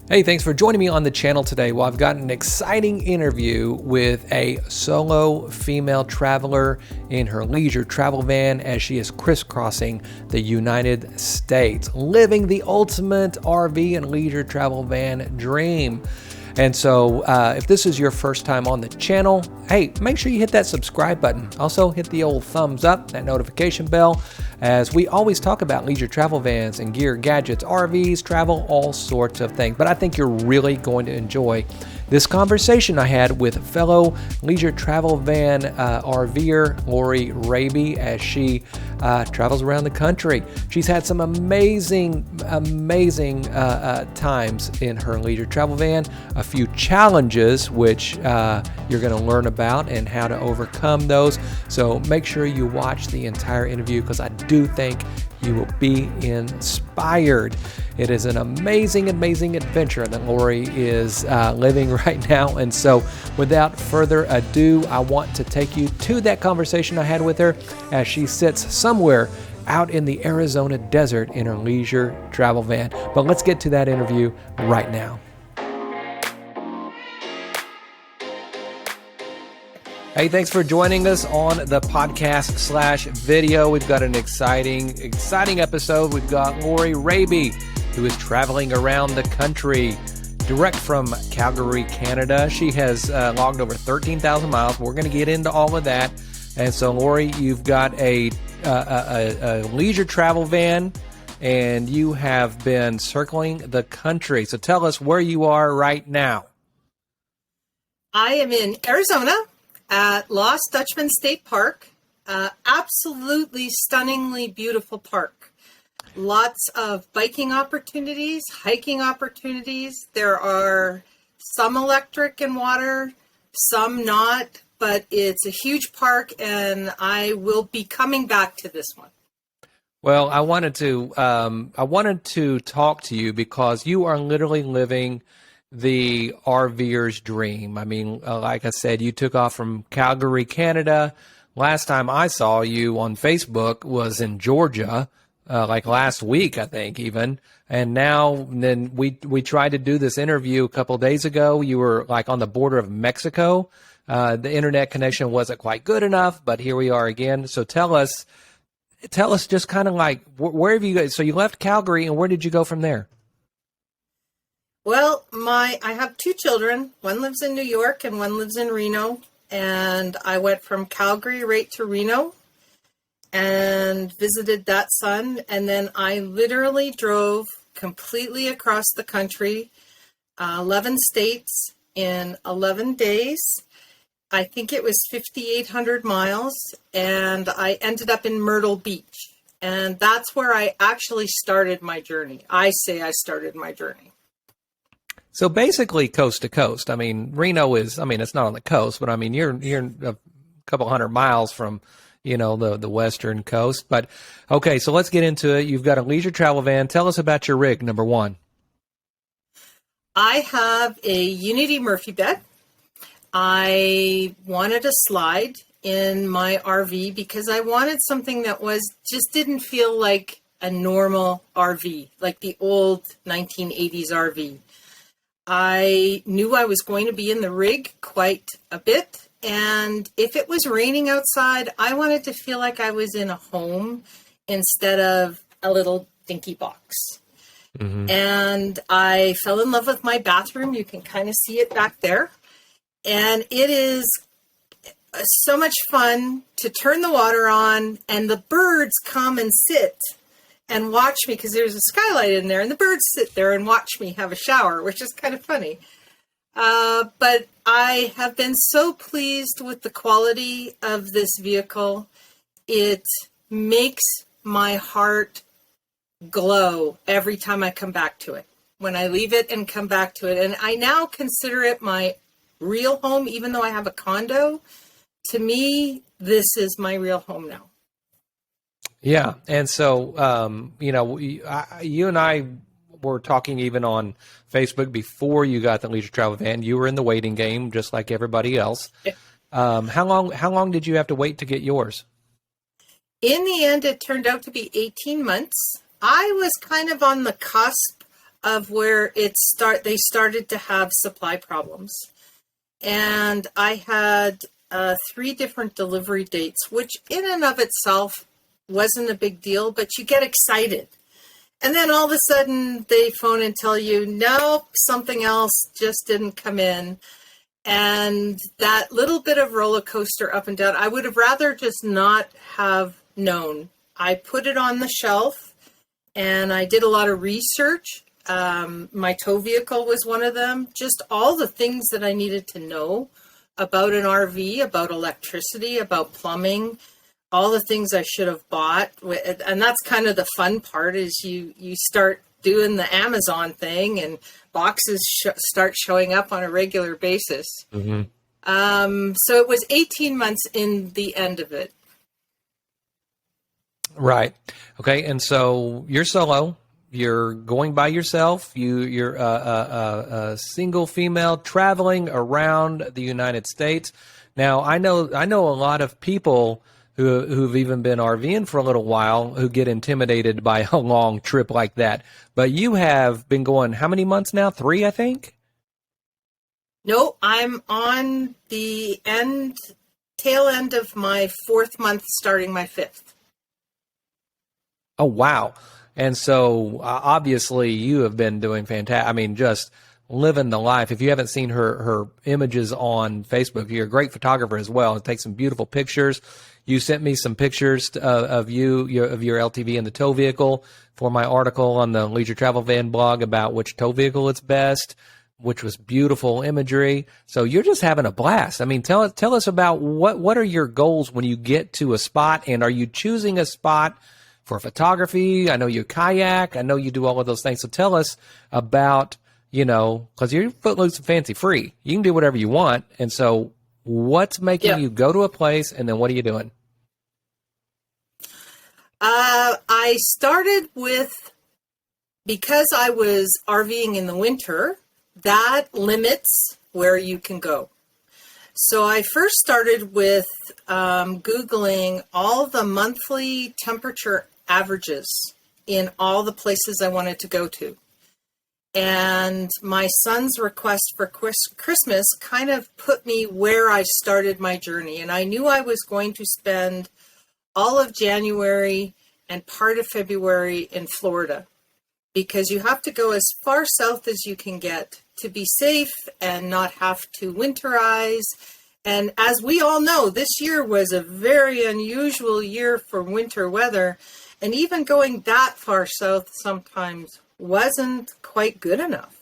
Hey, thanks for joining me on the channel today. Well, I've got an exciting interview with a solo female traveler in her leisure travel van as she is crisscrossing the United States, living the ultimate RV and leisure travel van dream. And so if this is your first time on the channel, hey, make sure you hit that subscribe button. Also hit the old thumbs up, that notification bell, as we always talk about leisure travel vans and gear, gadgets, RVs, travel, all sorts of things. But I think you're really going to enjoy this conversation I had with fellow leisure travel van RVer Rabey as she travels around the country. She's had some amazing times in her leisure travel van, a few challenges which you're going to learn about and how to overcome those. So make sure you watch the entire interview because I do think you will be inspired. It is an amazing adventure that Lori is living right now. And so without further ado, I want to take you to that conversation I had with her as she sits somewhere out in the Arizona desert in her leisure travel van. But let's get to that interview right now. Hey, thanks for joining us on the podcast / video. We've got an exciting episode. We've got Lori Rabey, who is traveling around the country direct from Calgary, Canada. She has logged over 13,000 miles. We're going to get into all of that. And so, Lori, you've got a leisure travel van, and you have been circling the country. So tell us where you are right now. I am in Arizona at Lost Dutchman State Park. Absolutely stunningly beautiful park. Lots of biking opportunities, hiking opportunities. There are some electric and water, some not, but it's a huge park and I will be coming back to this one. Well, I wanted to talk to you because you are literally living the RVer's dream. I mean, like I said, you took off from Calgary, Canada. Last time I saw you on Facebook was in Georgia, like last week, I think even. And then we tried to do this interview a couple of days ago. You were like on the border of Mexico. The internet connection wasn't quite good enough, but here we are again. So tell us just kind of like, where have you guys, so you left Calgary and where did you go from there? Well, I have two children. One lives in New York and one lives in Reno. And I went from Calgary right to Reno and visited that son. And then I literally drove completely across the country, 11 states in 11 days. I think it was 5,800 miles. And I ended up in Myrtle Beach. And that's where I actually started my journey. I say I started my journey. So basically coast to coast. I mean, Reno is, I mean, it's not on the coast, but I mean, you're a couple hundred miles from, the western coast. But okay, so let's get into it. You've got a leisure travel van. Tell us about your rig, number one. I have a Unity Murphy bed. I wanted a slide in my RV because I wanted something that just didn't feel like a normal RV, like the old 1980s RV. I knew I was going to be in the rig quite a bit, and if it was raining outside, I wanted to feel like I was in a home instead of a little dinky box. Mm-hmm. And I fell in love with my bathroom. You can kind of see it back there. And it is so much fun to turn the water on, and the birds come and sit and watch me because there's a skylight in there and the birds sit there and watch me have a shower, which is kind of funny. But I have been so pleased with the quality of this vehicle. It makes my heart glow every time I come back to it, when I leave it and come back to it. And I now consider it my real home, even though I have a condo. To me, this is my real home now. Yeah. And so, you and I were talking even on Facebook before you got the leisure travel van. You were in the waiting game, just like everybody else. Yeah. How long did you have to wait to get yours? In the end, it turned out to be 18 months. I was kind of on the cusp of where they started to have supply problems. And I had 3 different delivery dates, which in and of itself wasn't a big deal, but you get excited. And then all of a sudden they phone and tell you, nope, something else just didn't come in. And that little bit of roller coaster up and down, I would have rather just not have known. I put it on the shelf and I did a lot of research. My tow vehicle was one of them. Just all the things that I needed to know about an RV, about electricity, about plumbing, all the things I should have bought. And that's kind of the fun part, is you start doing the Amazon thing and boxes start showing up on a regular basis. Mm-hmm. So it was 18 months in the end of it. Right. Okay. And so you're solo. You're going by yourself. You're a single female traveling around the United States. Now, I know a lot of people who've even been RVing for a little while who get intimidated by a long trip like that. But you have been going how many months now? 3, I think? No, I'm on the tail end of my 4th month, starting my 5th. Oh, wow. And so obviously you have been doing fantastic. I mean, just living the life. If you haven't seen her images on Facebook, you're a great photographer as well. Take some beautiful pictures. You sent me some pictures of your LTV in the tow vehicle for my article on the Leisure Travel Van blog about which tow vehicle is best, which was beautiful imagery. So you're just having a blast. I mean, tell us about what are your goals when you get to a spot, and are you choosing a spot for photography? I know you kayak. I know you do all of those things. So tell us about, because you're footloose and fancy free. You can do whatever you want. And so what's making you go to a place, and then what are you doing? I started with, because I was RVing in the winter, that limits where you can go. So I first started with Googling all the monthly temperature averages in all the places I wanted to go to. And my son's request for Christmas kind of put me where I started my journey. And I knew I was going to spend all of January and part of February in Florida, because you have to go as far south as you can get to be safe and not have to winterize. And as we all know, this year was a very unusual year for winter weather. And even going that far south sometimes wasn't quite good enough.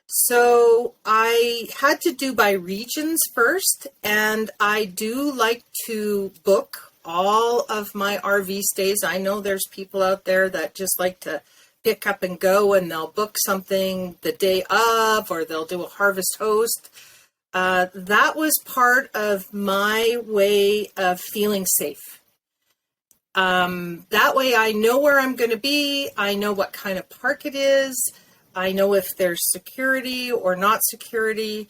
So I had to do by regions first. And I do like to book all of my RV stays. I know there's people out there that just like to pick up and go, and they'll book something the day of, or they'll do a harvest host. That was part of my way of feeling safe. That way I know where I'm going to be. I know what kind of park it is. I know if there's security or not security.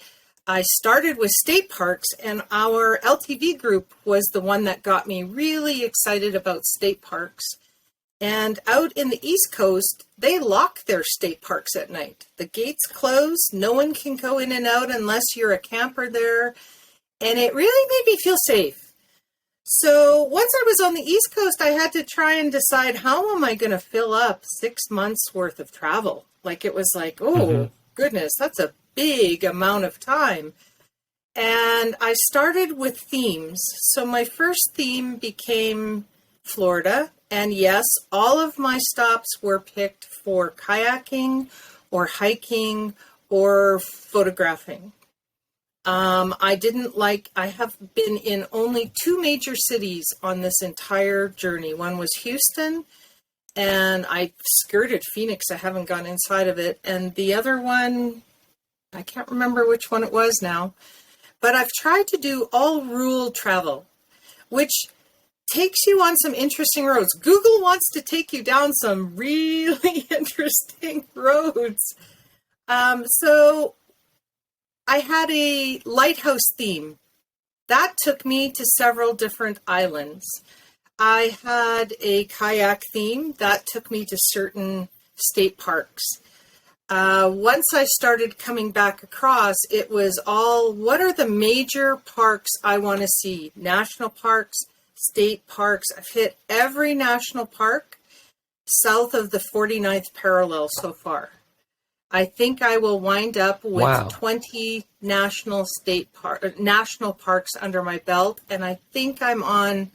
I started with state parks, and our LTV group was the one that got me really excited about state parks. And out in the East Coast, they lock their state parks at night. The gates close. No one can go in and out unless you're a camper there. And it really made me feel safe. So once I was on the East Coast, I had to try and decide, how am I going to fill up 6 months worth of travel? Like, it was like, goodness, that's a big amount of time. And I started with themes. So my first theme became Florida. And yes, all of my stops were picked for kayaking or hiking or photographing. I have been in only 2 major cities on this entire journey. One was Houston, and I skirted Phoenix. I haven't gone inside of it. And the other one, I can't remember which one it was now, but I've tried to do all rural travel, which takes you on some interesting roads. Google wants to take you down some really interesting roads. So I had a lighthouse theme. That took me to several different islands. I had a kayak theme. That took me to certain state parks. Once I started coming back across, it was all, what are the major parks I want to see? National parks, state parks. I've hit every national park south of the 49th parallel so far. I think I will wind up with 20 national parks under my belt, and I think I'm on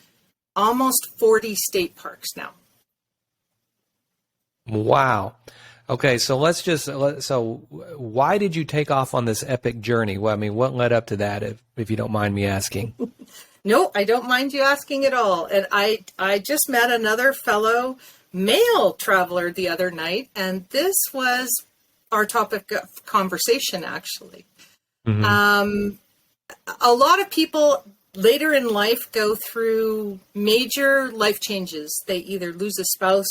almost 40 state parks now. Wow. Okay, so why did you take off on this epic journey? Well, I mean, what led up to that, if you don't mind me asking? No, I don't mind you asking at all. And I just met another fellow male traveler the other night, and this was our topic of conversation, actually. Mm-hmm. A lot of people later in life go through major life changes. They either lose a spouse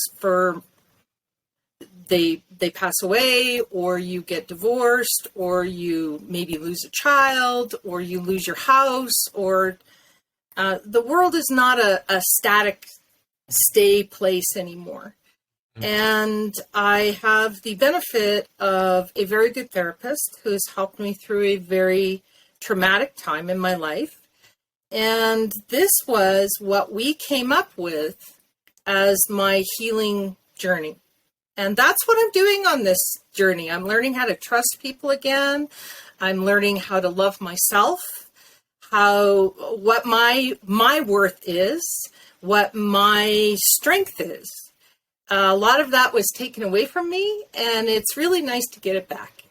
they pass away, or you get divorced, or you maybe lose a child, or you lose your house, or the world is not a static stay place anymore. Mm-hmm. And I have the benefit of a very good therapist who has helped me through a very traumatic time in my life. And this was what we came up with as my healing journey. And that's what I'm doing on this journey. I'm learning how to trust people again. I'm learning how to love myself, what my worth is, what my strength is. A lot of that was taken away from me, and it's really nice to get it back.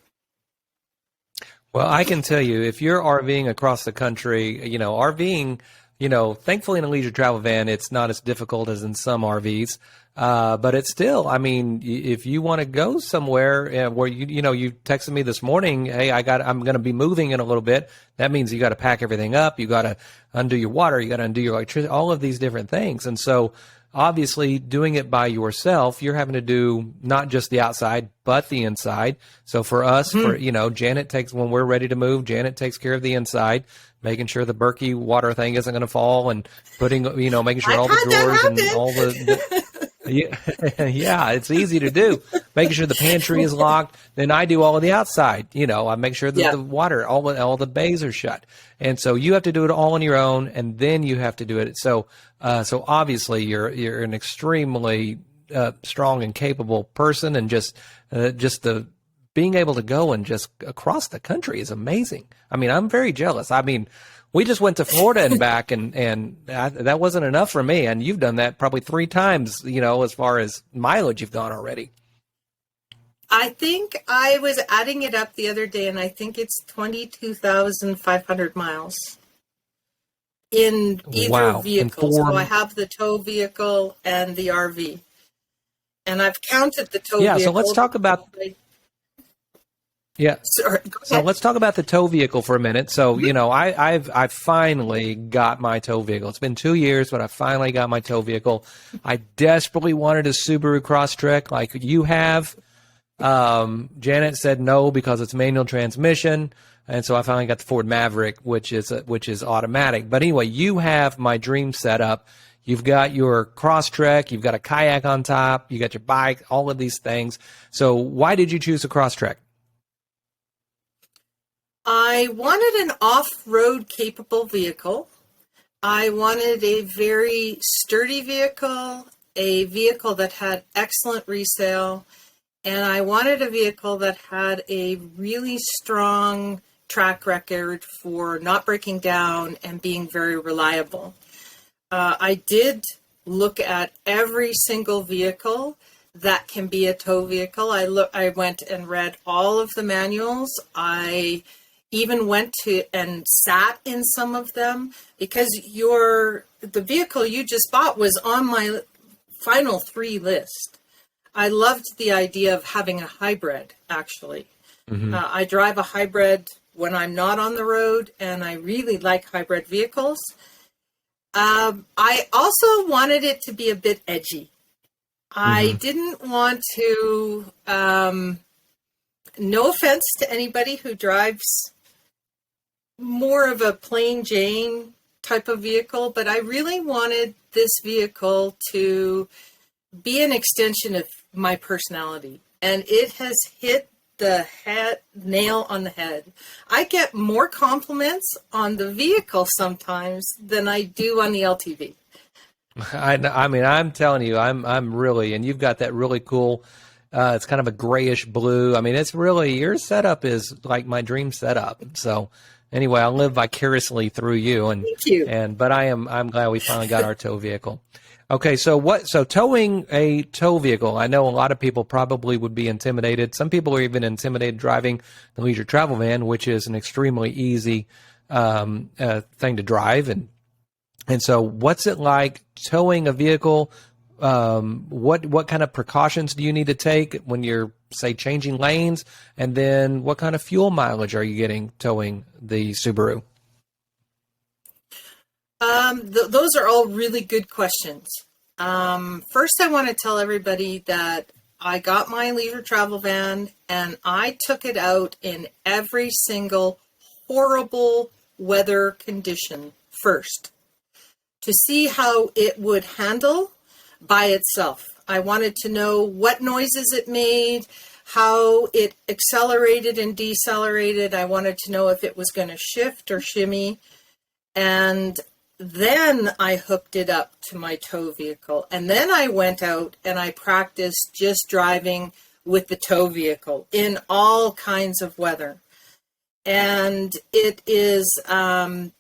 Well, I can tell you, if you're RVing across the country, RVing, thankfully in a leisure travel van, it's not as difficult as in some RVs. But it's still, I mean, if you want to go somewhere where you texted me this morning, hey, I'm going to be moving in a little bit. That means you got to pack everything up. You got to undo your water. You got to undo your electricity, all of these different things. And so obviously doing it by yourself, you're having to do not just the outside, but the inside. So for us, Janet when we're ready to move, Janet takes care of the inside, making sure the Berkey water thing isn't going to fall, and putting, making sure all the drawers and all the yeah, it's easy to do. Making sure the pantry is locked. Then I do all of the outside. I make sure that the water, all the bays are shut. And so you have to do it all on your own, and then you have to do it. So obviously you're an extremely strong and capable person, and just the being able to go and just across the country is amazing. I mean, I'm very jealous. I mean, we just went to Florida and back, and that wasn't enough for me. And you've done that probably 3 times, as far as mileage you've gone already. I think I was adding it up the other day, and I think it's 22,500 miles in either vehicle. So I have the tow vehicle and the RV. And I've counted the tow vehicle. Yeah, so let's talk about... Yeah. So let's talk about the tow vehicle for a minute. So, I finally got my tow vehicle. It's been 2 years, but I finally got my tow vehicle. I desperately wanted a Subaru Crosstrek like you have. Janet said no because it's manual transmission. And so I finally got the Ford Maverick, which is automatic. But anyway, you have my dream setup. You've got your Crosstrek, you've got a kayak on top, you got your bike, all of these things. So why did you choose a Crosstrek? I wanted an off-road capable vehicle. I wanted a very sturdy vehicle, a vehicle that had excellent resale, and I wanted a vehicle that had a really strong track record for not breaking down and being very reliable. I did look at every single vehicle that can be a tow vehicle. I went and read all of the manuals. I even went to and sat in some of them, because the vehicle you just bought was on my final 3 list. I loved the idea of having a hybrid, actually. Mm-hmm. I drive a hybrid when I'm not on the road, and I really like hybrid vehicles. I also wanted it to be a bit edgy. Mm-hmm. I didn't want to, no offense to anybody who drives more of a plain Jane type of vehicle, but I really wanted this vehicle to be an extension of my personality. And it has hit the nail on the head. I get more compliments on the vehicle sometimes than I do on the LTV. I mean, I'm telling you, I'm really, and you've got that really cool, it's kind of a grayish blue. I mean, it's really, your setup is like my dream setup. So anyway, I'll live vicariously through you. Thank you. But I'm glad we finally got our tow vehicle. Okay. So towing a tow vehicle, I know a lot of people probably would be intimidated. Some people are even intimidated driving the leisure travel van, which is an extremely easy, thing to drive. And so what's it like towing a vehicle? What kind of precautions do you need to take when you're, say, changing lanes? And then what kind of fuel mileage are you getting towing the Subaru? Those are all really good questions. First, I want to tell everybody that I got my leisure travel van and I took it out in every single horrible weather condition first to see how it would handle by itself. I wanted to know what noises it made, how it accelerated and decelerated. I wanted to know if it was going to shift or shimmy. And then I hooked it up to my tow vehicle. And then I went out and I practiced just driving with the tow vehicle in all kinds of weather. And it is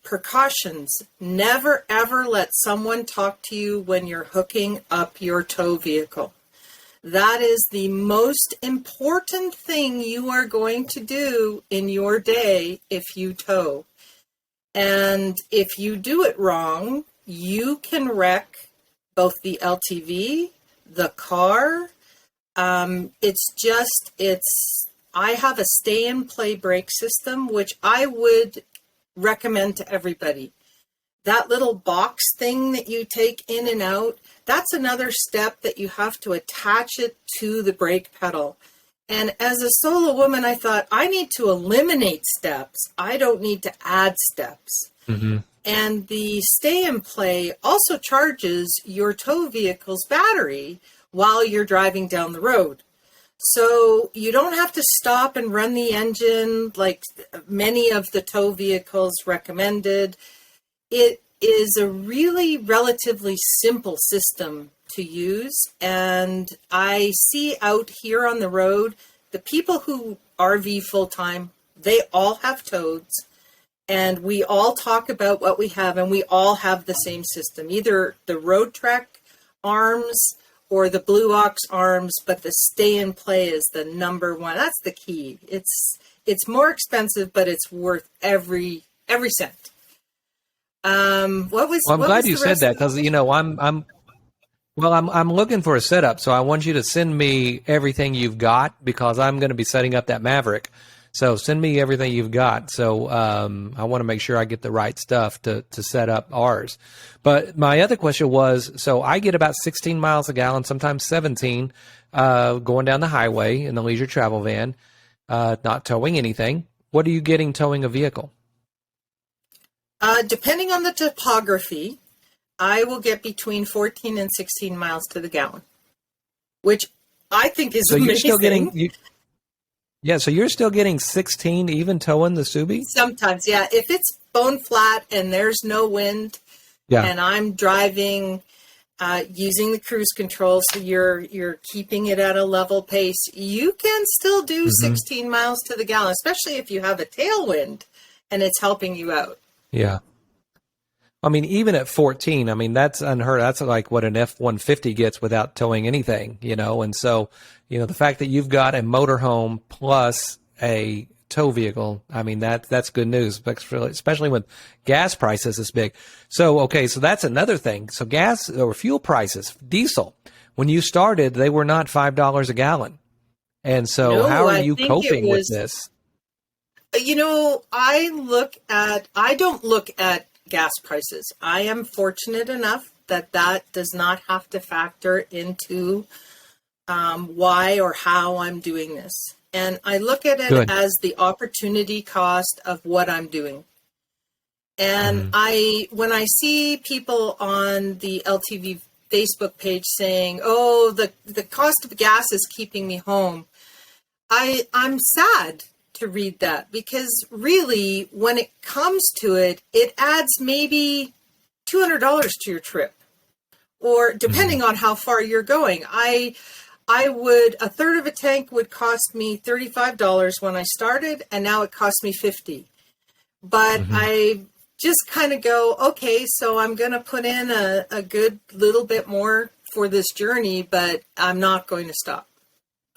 precautions. Never, ever let someone talk to you when you're hooking up your tow vehicle. That is the most important thing you are going to do in your day if you tow. And if you do it wrong, you can wreck both the LTV, the car. I have a stay and play brake system, which I would recommend to everybody. That little box thing that you take in and out, that's another step that you have to attach it to the brake pedal. And as a solo woman, I thought, I need to eliminate steps. I don't need to add steps. Mm-hmm. And the stay and play also charges your tow vehicle's battery while you're driving down the road. So you don't have to stop and run the engine like many of the tow vehicles recommended. It is a really relatively simple system to use. And I see out here on the road, the people who RV full-time, they all have tows. And we all talk about what we have, and we all have the same system, either the Road Trek arms or the Blue Ox arms, but the stay and play is the number one. That's the key. It's more expensive, but it's worth every cent. I'm glad you said that, because I'm looking for a setup, so I want you to send me everything you've got, because I'm going to be setting up that Maverick. So send me everything you've got. So I want to make sure I get the right stuff to set up ours. But my other question was, so I get about 16 miles a gallon, sometimes 17, going down the highway in the leisure travel van, not towing anything. What are you getting towing a vehicle? Depending on the topography, I will get between 14 and 16 miles to the gallon, which I think is amazing. You're still getting... so you're still getting 16 even towing the Subi? Sometimes, yeah. If it's bone flat and there's no wind, and I'm driving using the cruise control, so you're keeping it at a level pace, you can still do 16 miles to the gallon, especially if you have a tailwind and it's helping you out. Yeah. I mean, even at 14, I mean, that's unheard. That's like what an F-150 gets without towing anything, And so, the fact that you've got a motorhome plus a tow vehicle, I mean, that's good news, especially when gas prices this big. So, okay, so that's another thing. So gas or fuel prices, diesel, when you started, they were not $5 a gallon. And so how are you coping with this? I don't look at gas prices. I am fortunate enough that does not have to factor into why or how I'm doing this. And I look at it as the opportunity cost of what I'm doing. And when I see people on the LTV Facebook page saying, oh, the cost of gas is keeping me home, I'm sad to read that, because really, when it comes to it, it adds maybe $200 to your trip, or depending on how far you're going. A third of a tank would cost me $35 when I started, and now it costs me $50. But I just kind of go, okay, so I'm going to put in a good little bit more for this journey, but I'm not going to stop.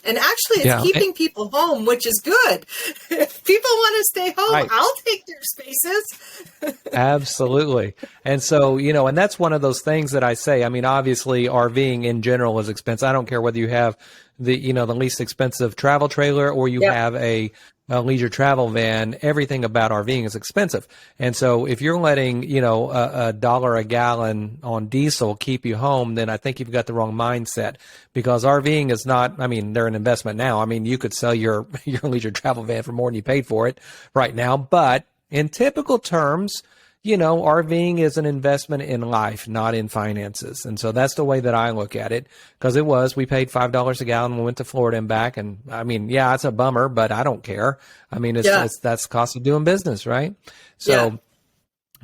And actually, it's keeping people home, which is good. If people want to stay home, right, I'll take their spaces. Absolutely. And so, and that's one of those things that I say. I mean, obviously, RVing in general is expensive. I don't care whether you have the least expensive travel trailer or you have a leisure travel van. Everything about RVing is expensive. And so if you're letting, a dollar a gallon on diesel keep you home, then I think you've got the wrong mindset, because RVing is not, they're an investment now. You could sell your leisure travel van for more than you paid for it right now. But in typical terms, RVing is an investment in life, not in finances. And so that's the way that I look at it, because we paid $5 a gallon when we went to Florida and back. And it's a bummer, but I don't care. It's that's the cost of doing business, right? So,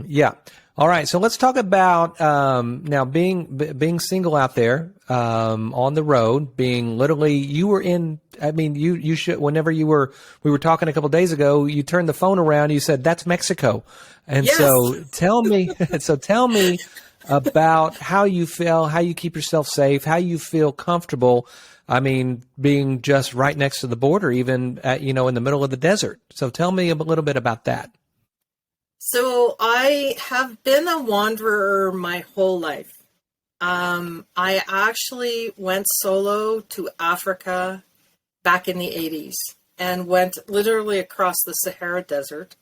yeah. All right. So let's talk about now being single out there on the road, being literally, you were in, you should, whenever we were talking a couple of days ago, you turned the phone around, you said, that's Mexico. And so tell me about how you feel, how you keep yourself safe, how you feel comfortable. Being just right next to the border, even in the middle of the desert. So tell me a little bit about that. So I have been a wanderer my whole life. I actually went solo to Africa back in the 80s and went literally across the Sahara Desert.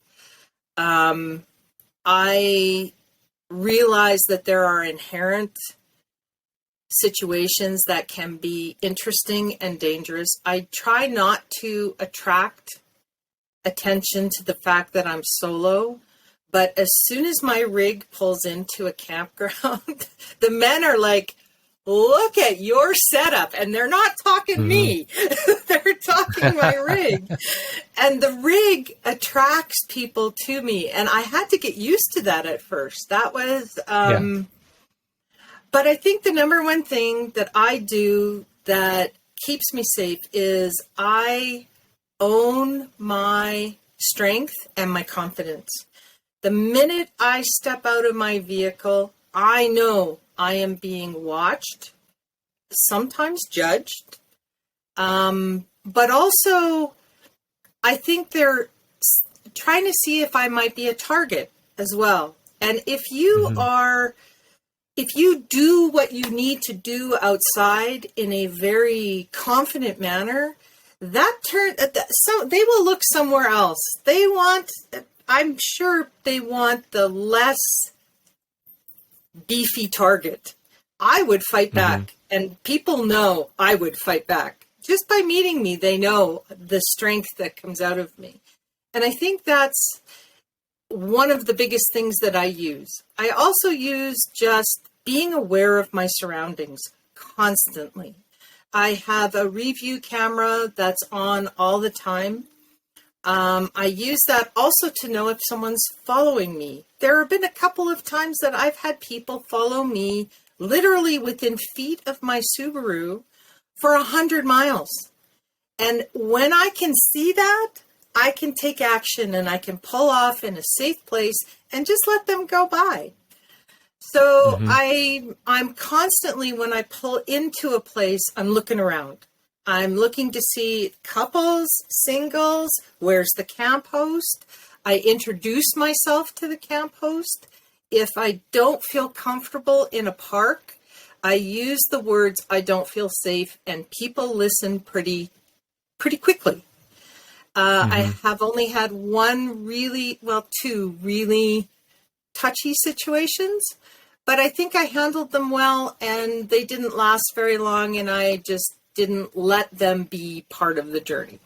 I realized that there are inherent situations that can be interesting and dangerous. I try not to attract attention to the fact that I'm solo. But as soon as my rig pulls into a campground, the men are like, look at your setup. And they're not talking me. They're talking my rig. And the rig attracts people to me. And I had to get used to that at first. That was, but I think the number one thing that I do that keeps me safe is I own my strength and my confidence. The minute I step out of my vehicle, I know I am being watched, sometimes judged, but also I think they're trying to see if I might be a target as well. And if you do what you need to do outside in a very confident manner, so they will look somewhere else. I'm sure they want the less beefy target. I would fight back, and people know I would fight back. Just by meeting me, they know the strength that comes out of me. And I think that's one of the biggest things that I use. I also use just being aware of my surroundings constantly. I have a review camera that's on all the time. I use that also to know if someone's following me. There have been a couple of times that I've had people follow me literally within feet of my Subaru for 100 miles. And when I can see that, I can take action and I can pull off in a safe place and just let them go by. So I'm constantly, when I pull into a place, I'm looking around. I'm looking to see couples, singles, where's the camp host? I introduce myself to the camp host. If I don't feel comfortable in a park, I use the words, I don't feel safe, and people listen pretty quickly. I have only had two really touchy situations, but I think I handled them well, and they didn't last very long, and I just didn't let them be part of the journey.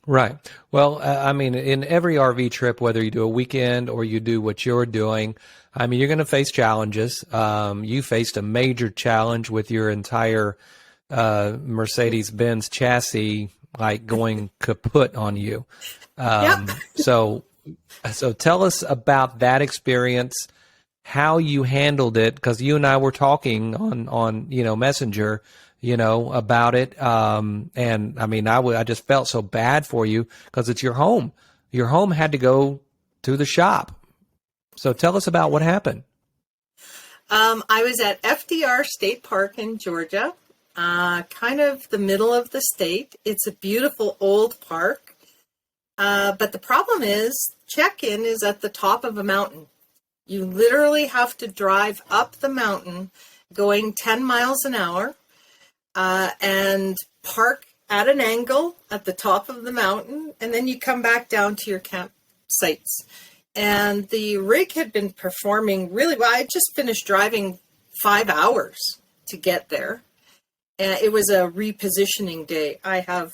Right. Well, in every RV trip, whether you do a weekend or you do what you're doing, you're going to face challenges. You faced a major challenge with your entire Mercedes-Benz chassis like going kaput on you. Yep. So tell us about that experience, how you handled it, because you and I were talking on Messenger, about it. And I mean, I just felt so bad for you because it's your home. Your home had to go to the shop. So tell us about what happened. I was at FDR State Park in Georgia, kind of the middle of the state. It's a beautiful old park. But the problem is check-in is at the top of a mountain. You literally have to drive up the mountain going 10 miles an hour and park at an angle at the top of the mountain. And then you come back down to your campsites. And the rig had been performing really well. I just finished driving 5 hours to get there. And it was a repositioning day.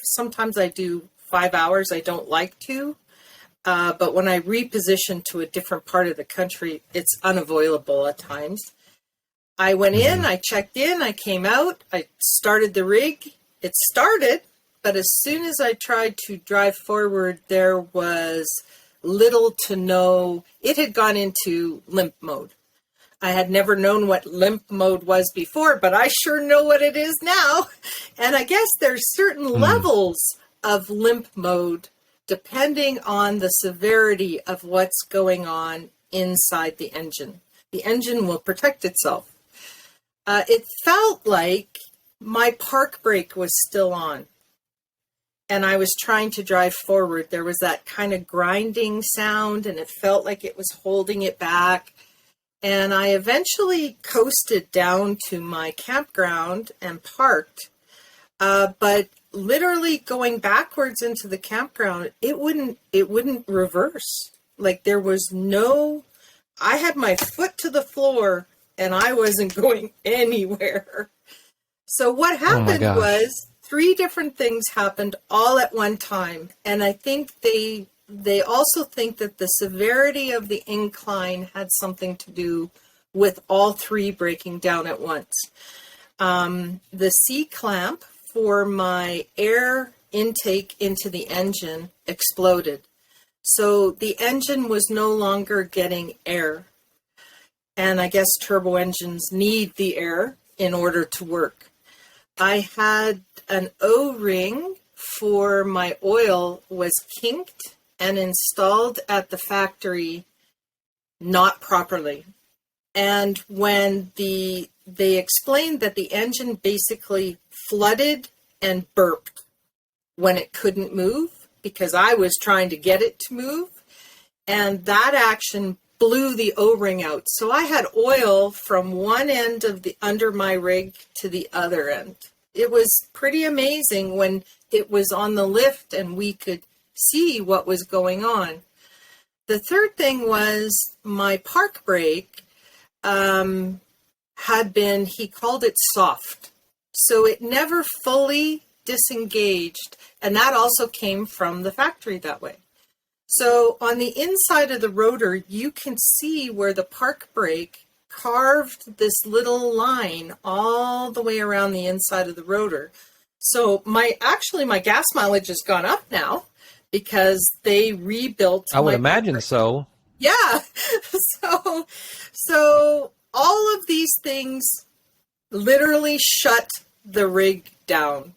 Sometimes I do 5 hours. I don't like to. But when I reposition to a different part of the country, it's unavoidable at times. I went in, I checked in, I came out, I started the rig. It started, but as soon as I tried to drive forward, there was little to no, it had gone into limp mode. I had never known what limp mode was before, but I sure know what it is now. And I guess there's certain levels of limp mode depending on the severity of what's going on inside the engine. The engine will protect itself. It felt like my park brake was still on. And I was trying to drive forward. There was that kind of grinding sound, and it felt like it was holding it back. And I eventually coasted down to my campground and parked. But literally going backwards into the campground, it wouldn't reverse. Like there was I had my foot to the floor and I wasn't going anywhere. So what happened was 3 different things happened all at one time. And I think they also think that the severity of the incline had something to do with all 3 breaking down at once. The C-clamp for my air intake into the engine exploded. So the engine was no longer getting air. And I guess turbo engines need the air in order to work. I had an O-ring for my oil was kinked and installed at the factory not properly. And when they explained that the engine basically flooded and burped when it couldn't move because I was trying to get it to move. And that action blew the O-ring out. So I had oil from one end of the under my rig to the other end. It was pretty amazing when it was on the lift and we could see what was going on. The third thing was my park brake had been, he called it soft. So it never fully disengaged. And that also came from the factory that way. So on the inside of the rotor, you can see where the park brake carved this little line all the way around the inside of the rotor. So my gas mileage has gone up now because they rebuilt. I would imagine so. Yeah. So all of these things literally shut the rig down.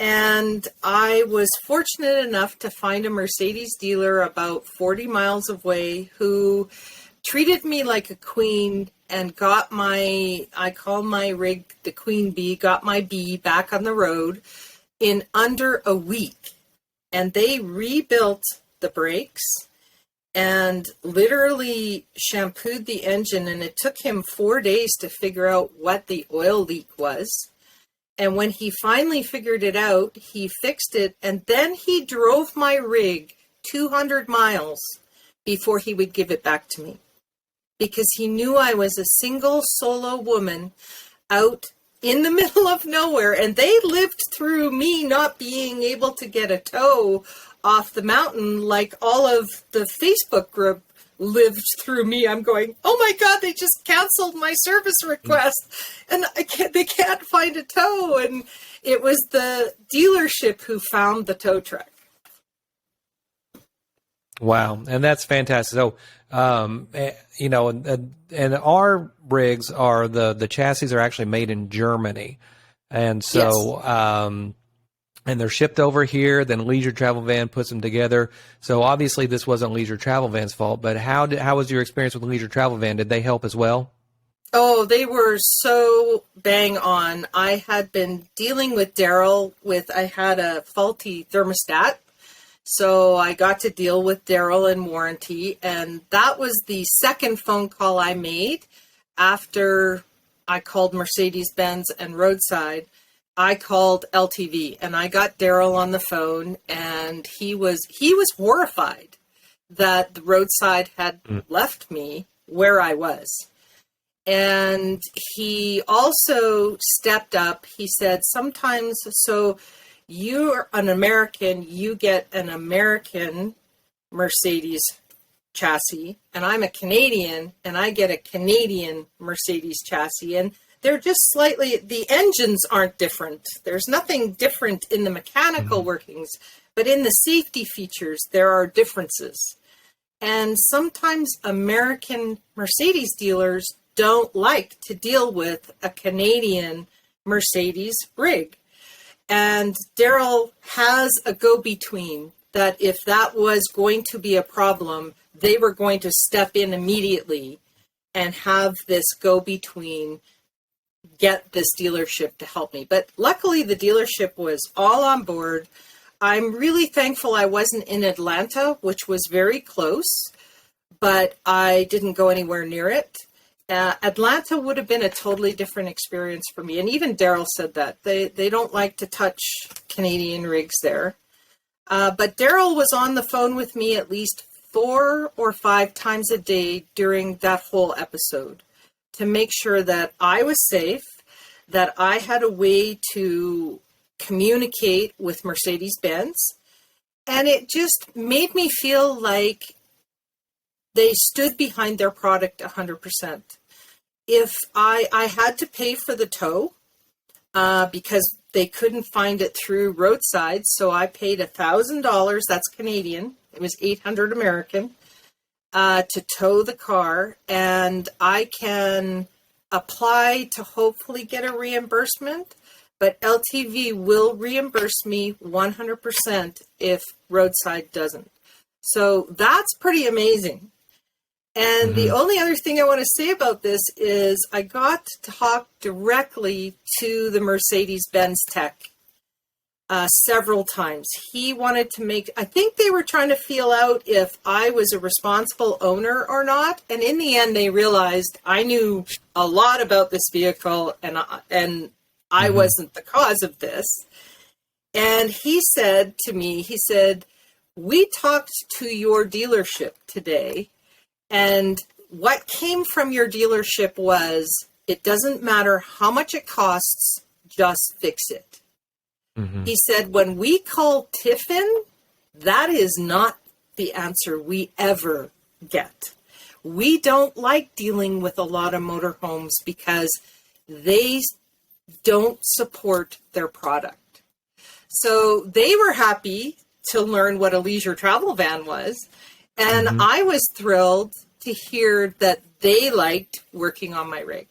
And I was fortunate enough to find a Mercedes dealer about 40 miles away who treated me like a queen and got I call my rig the Queen Bee, got my bee back on the road in under a week. And they rebuilt the brakes and literally shampooed the engine. And it took him 4 days to figure out what the oil leak was. And when he finally figured it out, he fixed it. And then he drove my rig 200 miles before he would give it back to me. Because he knew I was a single solo woman out in the middle of nowhere. And they lived through me not being able to get a tow off the mountain like all of the Facebook lived through me. I'm going, oh my God, they just canceled my service request and they can't find a tow. And it was the dealership who found the tow truck. Wow. And that's fantastic. So, you know, and our rigs are the chassis are actually made in Germany. And so, yes. And they're shipped over here, then Leisure Travel Van puts them together. So obviously this wasn't Leisure Travel Van's fault, but how was your experience with Leisure Travel Van? Did they help as well? Oh, they were so bang on. I had been dealing with Daryl I had a faulty thermostat. So I got to deal with Daryl in warranty. And that was the second phone call I made after I called Mercedes-Benz and Roadside. I called LTV and I got Daryl on the phone, and he was horrified that the Roadside had left me where I was. And he also stepped up. He said, sometimes, so you're an American, you get an American Mercedes chassis, and I'm a Canadian and I get a Canadian Mercedes chassis. And they're just slightly, the engines aren't different. There's nothing different in the mechanical workings, but in the safety features, there are differences. And sometimes American Mercedes dealers don't like to deal with a Canadian Mercedes rig. And Daryl has a go-between that if that was going to be a problem, they were going to step in immediately and have this go-between get this dealership to help me. But luckily, the dealership was all on board. I'm really thankful I wasn't in Atlanta, which was very close, but I didn't go anywhere near it. Atlanta would have been a totally different experience for me. And even Daryl said that. They don't like to touch Canadian rigs there. But Daryl was on the phone with me at least 4 or 5 times a day during that whole episode to make sure that I was safe, that I had a way to communicate with Mercedes-Benz. And it just made me feel like they stood behind their product 100%. If I had to pay for the tow because they couldn't find it through Roadside, so I paid $1,000, that's Canadian, it was 800 American, to tow the car, and I can apply to hopefully get a reimbursement, but LTV will reimburse me 100% if Roadside doesn't. So that's pretty amazing. And the only other thing I want to say about this is I got to talk directly to the Mercedes-Benz tech several times. He wanted to make, I think they were trying to feel out if I was a responsible owner or not. And in the end, they realized I knew a lot about this vehicle and I wasn't the cause of this. And he said to me, he said, we talked to your dealership today, and what came from your dealership was, it doesn't matter how much it costs, just fix it. He said, when we call Tiffin, that is not the answer we ever get. We don't like dealing with a lot of motorhomes because they don't support their product. So they were happy to learn what a leisure travel van was. And I was thrilled to hear that they liked working on my rig.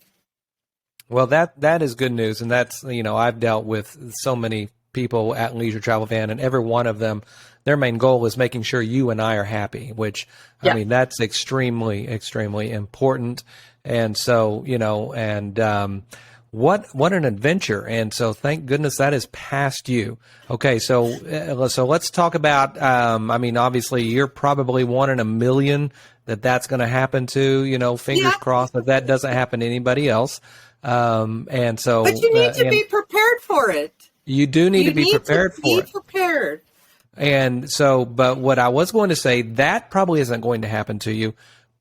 Well, that is good news. And that's, you know, I've dealt with so many people at Leisure Travel Van, and every one of them, their main goal is making sure you and I are happy, which, I mean, that's extremely, extremely important. And so, you know, and what an adventure. And so thank goodness that is past you. Okay, so let's talk about, I mean, obviously you're probably one in a million that's going to happen to, you know, fingers crossed that doesn't happen to anybody else. And so, but you need to be prepared for it. You do need to be prepared for it. Be prepared. And so, but what I was going to say, that probably isn't going to happen to you,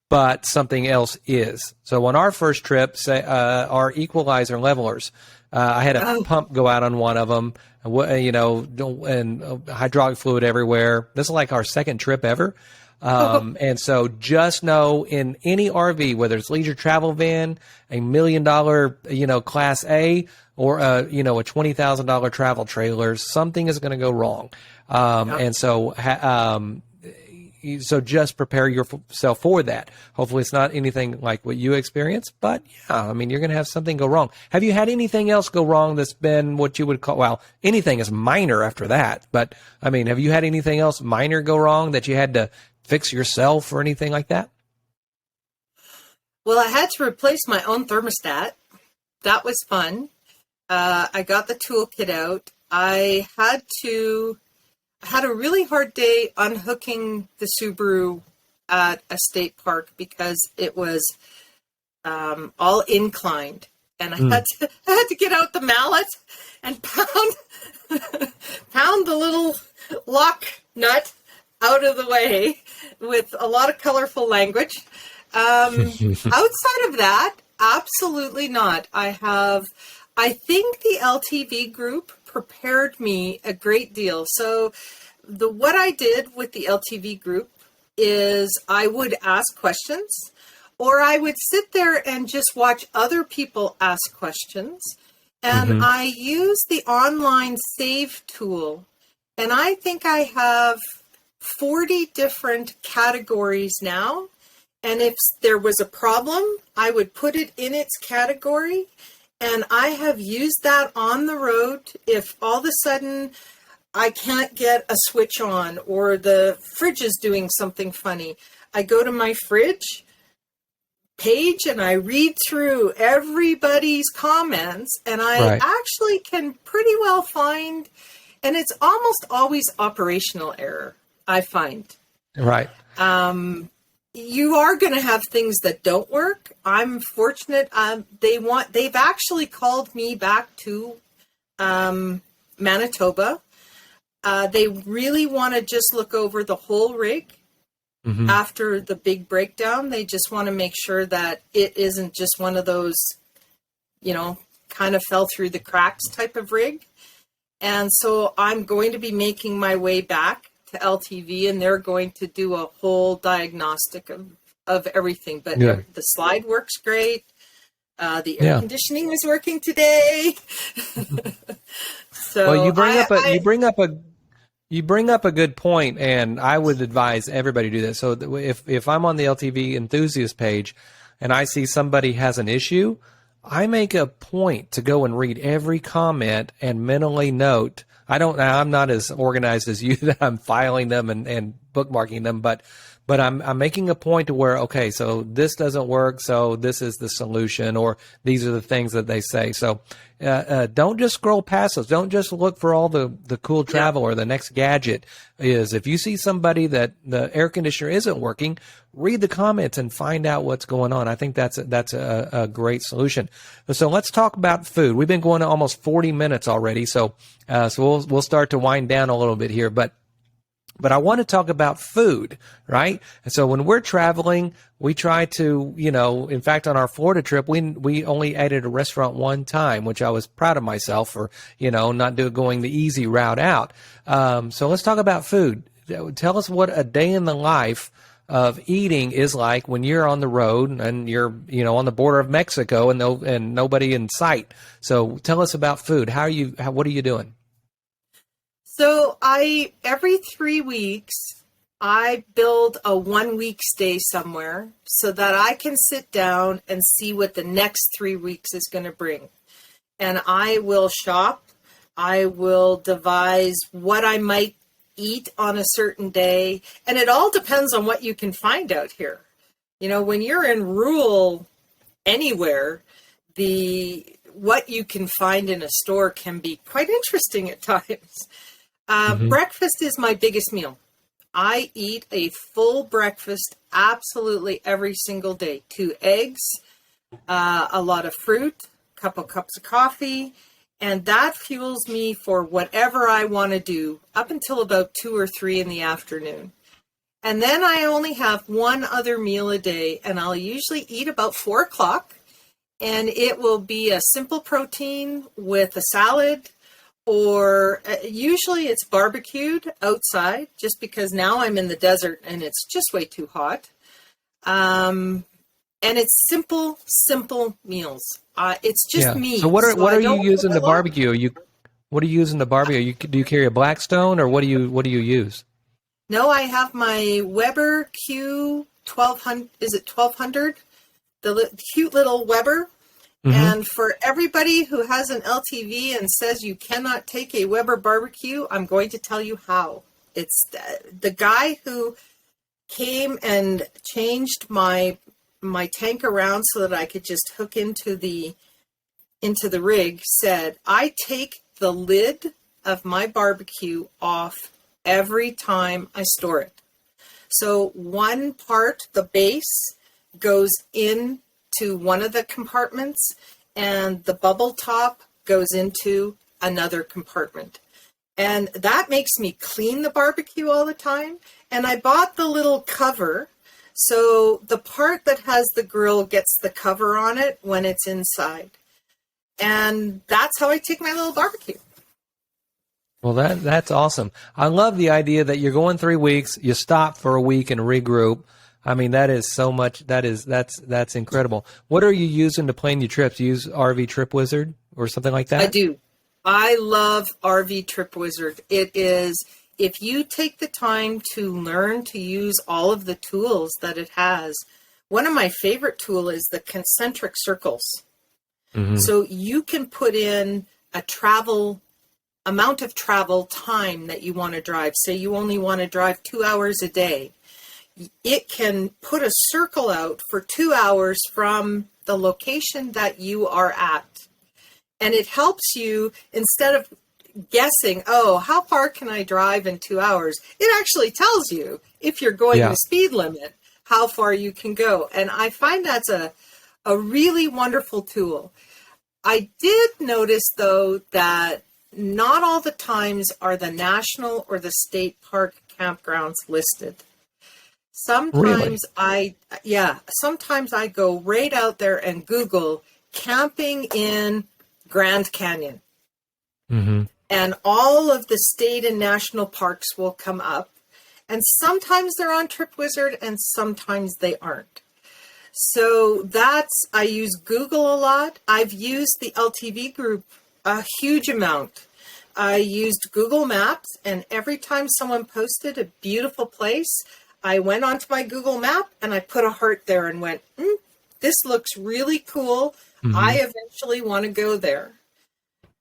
but something else is. So on our first trip, say, our equalizer levelers, I had a pump go out on one of them, you know, and hydraulic fluid everywhere. This is like our second trip ever. And so just know in any RV, whether it's leisure travel van, $1 million, class A, or a $20,000 travel trailer, something is going to go wrong. And so, so just prepare yourself for that. Hopefully it's not anything like what you experienced, but yeah, I mean, you're going to have something go wrong. Have you had anything else go wrong that's been what you would call, well, anything is minor after that, but I mean, have you had anything else minor go wrong that you had to fix yourself or anything like that? Well, I had to replace my own thermostat. That was fun. I got the toolkit out. I had a really hard day unhooking the Subaru at a state park because it was all inclined, and I had to get out the mallet and pound the little lock nut out of the way with a lot of colorful language. Outside of that, absolutely not. I think the LTV group prepared me a great deal. So what I did with the LTV group is I would ask questions, or I would sit there and just watch other people ask questions. And I use the online save tool. And I think I have 40 different categories now. And if there was a problem, I would put it in its category. And I have used that on the road. If all of a sudden I can't get a switch on, or the fridge is doing something funny, I go to my fridge page and I read through everybody's comments, and I actually can pretty well find, and it's almost always operational error, I find. Right. You are going to have things that don't work. I'm fortunate. They've actually called me back to Manitoba. They really want to just look over the whole rig after the big breakdown. They just want to make sure that it isn't just one of those, kind of fell through the cracks type of rig. And so I'm going to be making my way back to LTV, and they're going to do a whole diagnostic of everything. But the slide works great. The air conditioning was working today. So well, you bring up a good point, and I would advise everybody to do that. So if I'm on the LTV enthusiast page and I see somebody has an issue, I make a point to go and read every comment and mentally note. I'm not as organized as you that I'm filing them and bookmarking them, but I'm making a point to where, okay, so this doesn't work, so this is the solution, or these are the things that they say. So don't just scroll past those. Don't just look for all the cool travel or the next gadget. If you see somebody that the air conditioner isn't working, read the comments and find out what's going on. I think that's a great solution. So let's talk about food. We've been going almost 40 minutes already, so we'll start to wind down a little bit here, but I want to talk about food, right? And so when we're traveling, we try to, in fact, on our Florida trip, we only ate at a restaurant one time, which I was proud of myself for, not going the easy route out. So let's talk about food. Tell us what a day in the life of eating is like when you're on the road and you're, on the border of Mexico and nobody in sight. So tell us about food. What are you doing? So every 3 weeks, I build a 1 week stay somewhere so that I can sit down and see what the next 3 weeks is going to bring. And I will shop. I will devise what I might eat on a certain day. And it all depends on what you can find out here. When you're in rural anywhere, what you can find in a store can be quite interesting at times. Breakfast is my biggest meal. I eat a full breakfast absolutely every single day. 2 eggs, a lot of fruit, a couple cups of coffee, and that fuels me for whatever I want to do up until about 2 or 3 in the afternoon. And then I only have one other meal a day, and I'll usually eat about 4 o'clock, and it will be a simple protein with a salad, or usually it's barbecued outside, just because now I'm in the desert and it's just way too hot. And it's simple meals. It's just me. So what are you using to barbecue? What do you use in the barbecue? Do you carry a Blackstone, or what do you use? No, I have my Weber Q1200. Is it 1200? The cute little Weber. Mm-hmm. And for everybody who has an LTV and says you cannot take a Weber barbecue, I'm going to tell you how. It's the guy who came and changed my tank around so that I could just hook into the rig said, I take the lid of my barbecue off every time I store it. So one part, the base, goes into one of the compartments, and the bubble top goes into another compartment. And that makes me clean the barbecue all the time. And I bought the little cover, so the part that has the grill gets the cover on it when it's inside. And that's how I take my little barbecue. Well, that's awesome. I love the idea that you're going 3 weeks, you stop for a week and regroup. I mean, that is so much. That's incredible. What are you using to plan your trips? You use RV Trip Wizard or something like that? I do. I love RV Trip Wizard. It is, if you take the time to learn to use all of the tools that it has, one of my favorite tools is the concentric circles. Mm-hmm. So you can put in a amount of travel time that you want to drive. Say you only want to drive 2 hours a day. It can put a circle out for 2 hours from the location that you are at. And it helps you, instead of guessing, oh, how far can I drive in 2 hours? It actually tells you, if you're going the speed limit, how far you can go. And I find that's a really wonderful tool. I did notice, though, that not all the times are the national or the state park campgrounds listed. Sometimes sometimes I go right out there and Google camping in Grand Canyon. Mm-hmm. And all of the state and national parks will come up. And sometimes they're on Trip Wizard and sometimes they aren't. So I use Google a lot. I've used the LTV group a huge amount. I used Google Maps, and every time someone posted a beautiful place, I went onto my Google Map and I put a heart there and went, this looks really cool. Mm-hmm. I eventually want to go there.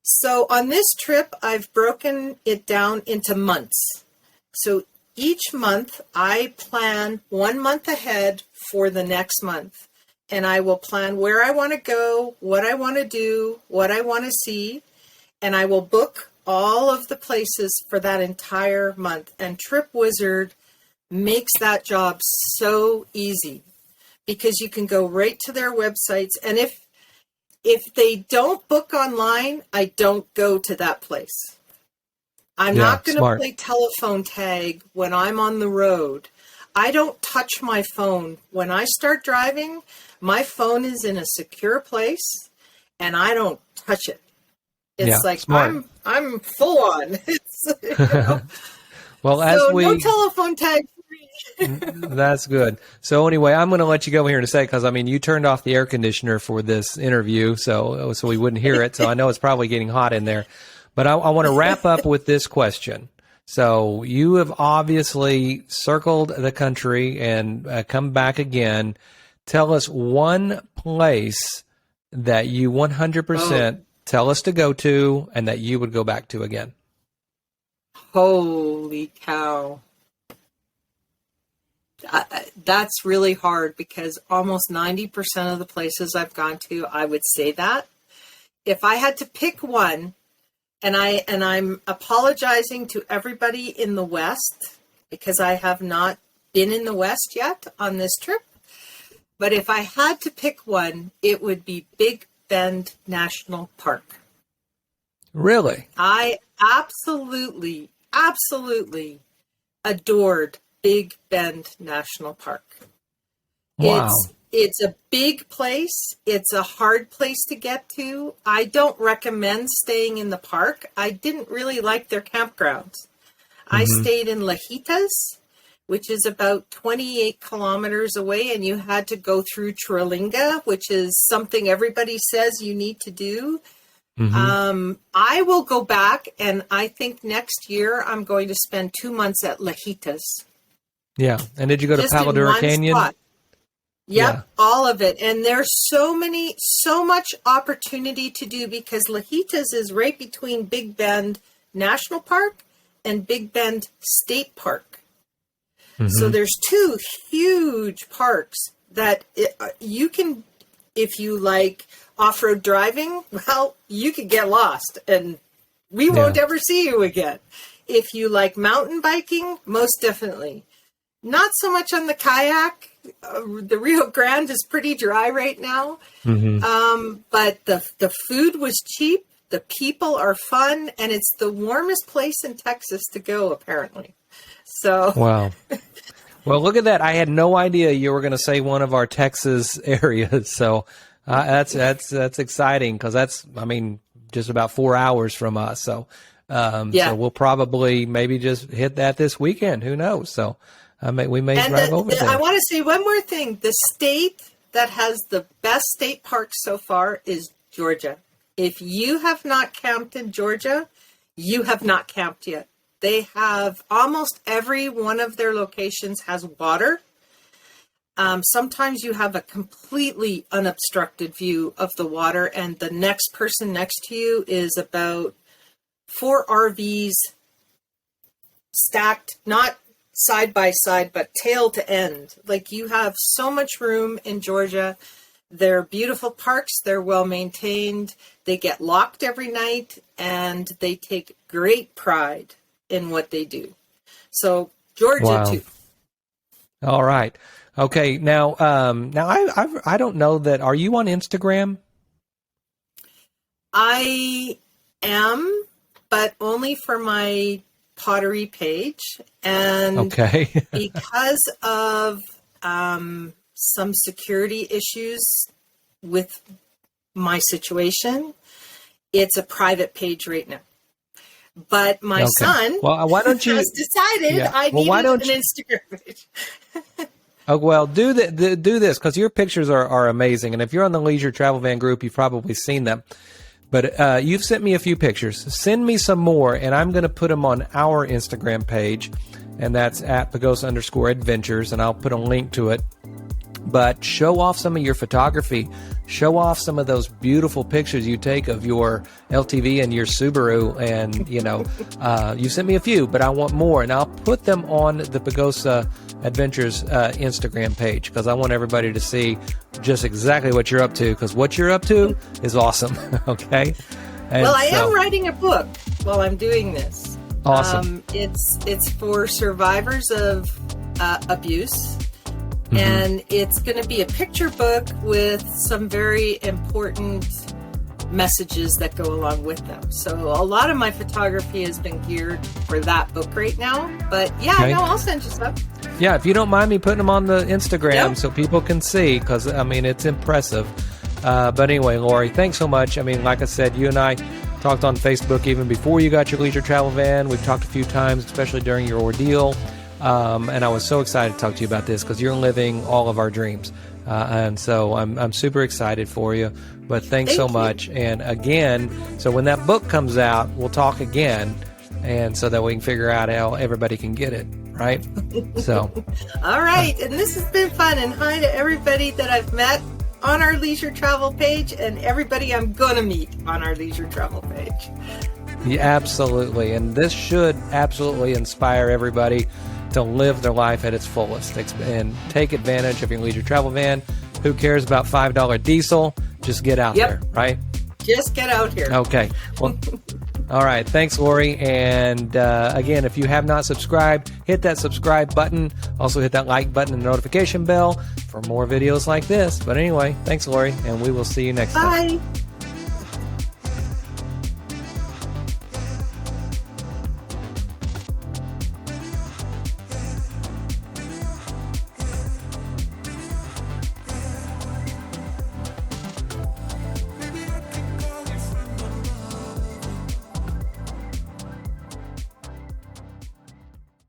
So on this trip, I've broken it down into months. So each month I plan 1 month ahead for the next month. And I will plan where I want to go, what I want to do, what I want to see. And I will book all of the places for that entire month. And Trip Wizard makes that job so easy because you can go right to their websites. And if they don't book online, I don't go to that place. I'm not going to play telephone tag when I'm on the road. I don't touch my phone. When I start driving, my phone is in a secure place and I don't touch it. It's like smart. I'm full on. Well, no telephone tag. That's good. So anyway, I'm going to let you go here in a sec because, I mean, you turned off the air conditioner for this interview, so we wouldn't hear it. So I know it's probably getting hot in there. But I want to wrap up with this question. So you have obviously circled the country and come back again. Tell us one place that you 100% tell us to go to and that you would go back to again. Holy cow. That's really hard because almost 90% of the places I've gone to, I would say that. If I had to pick one, and I'm apologizing to everybody in the West because I have not been in the West yet on this trip, but if I had to pick one, it would be Big Bend National Park. Really? I absolutely adored Big Bend National Park. Wow. It's a big place. It's a hard place to get to. I don't recommend staying in the park. I didn't really like their campgrounds. I stayed in Lajitas, which is about 28 kilometers away, and you had to go through Churalinga, which is something everybody says you need to do. I will go back, and I think next year I'm going to spend 2 months at Lajitas. Yeah. And did you go to Just Palo in Duro one Canyon? spot. Yep, Yeah. all of it. And there's so much opportunity to do because Lajitas is right between Big Bend National Park and Big Bend State Park. So there's two huge parks that you can, if you like off-road driving, well, you could get lost and we won't ever see you again. If you like mountain biking, most definitely. Not so much on the kayak. The Rio Grande is pretty dry right now. But the food was cheap. The people are fun. And it's the warmest place in Texas to go, apparently. So Wow. Well, look at that. I had no idea you were going to say one of our Texas areas. So that's exciting because that's, I mean, just about 4 hours from us. So, so we'll probably maybe just hit that this weekend. Who knows? So we may drive over there. I want to say one more thing. The state that has the best state parks so far is Georgia. If you have not camped in Georgia, you have not camped yet. They have almost every one of their locations has water. Sometimes you have a completely unobstructed view of the water, and the next person next to you is about 4 RVs stacked, not side by side, but tail to end. Like, you have so much room in Georgia. They're beautiful parks. They're well maintained. They get locked every night, and they take great pride in what they do. So Georgia too. All right. Okay. Now I don't know that. Are you on Instagram? I am, but only for my pottery page. And because of some security issues with my situation, it's a private page right now. But my son why don't you, has decided I need an Instagram page. Oh, well, do this because your pictures are amazing. And if you're on the Leisure Travel Van group, you've probably seen them. But you've sent me a few pictures. Send me some more, and I'm going to put them on our Instagram page, and that's at Pagosa_adventures, and I'll put a link to it. But show off some of your photography. Show off some of those beautiful pictures you take of your LTV and your Subaru. And, you sent me a few, but I want more. And I'll put them on the Pagosa Adventures Instagram page because I want everybody to see just exactly what you're up to, because what you're up to is awesome. Okay? And well, I am writing a book while I'm doing this. Awesome. It's for survivors of abuse. And it's going to be a picture book with some very important messages that go along with them. So a lot of my photography has been geared for that book right now. But I'll send you some. Yeah, if you don't mind me putting them on the Instagram so people can see, because, I mean, it's impressive. But anyway, Lori, thanks so much. I mean, like I said, you and I talked on Facebook even before you got your Leisure Travel Van. We've talked a few times, especially during your ordeal. And I was so excited to talk to you about this because you're living all of our dreams. And so I'm super excited for you. But thanks so much. And again, so when that book comes out, we'll talk again. And so that we can figure out how everybody can get it. Right? So. All right. And this has been fun. And hi to everybody that I've met on our Leisure Travel page and everybody I'm going to meet on our Leisure Travel page. Yeah, absolutely. And this should absolutely inspire everybody to live their life at its fullest and take advantage of your Leisure Travel Van. Who cares about $5 diesel? Just get out there, right? Just get out here. Okay. Well, all right. Thanks, Lori. And again, if you have not subscribed, hit that subscribe button. Also hit that like button and notification bell for more videos like this. But anyway, thanks, Lori, and we will see you next time. Bye.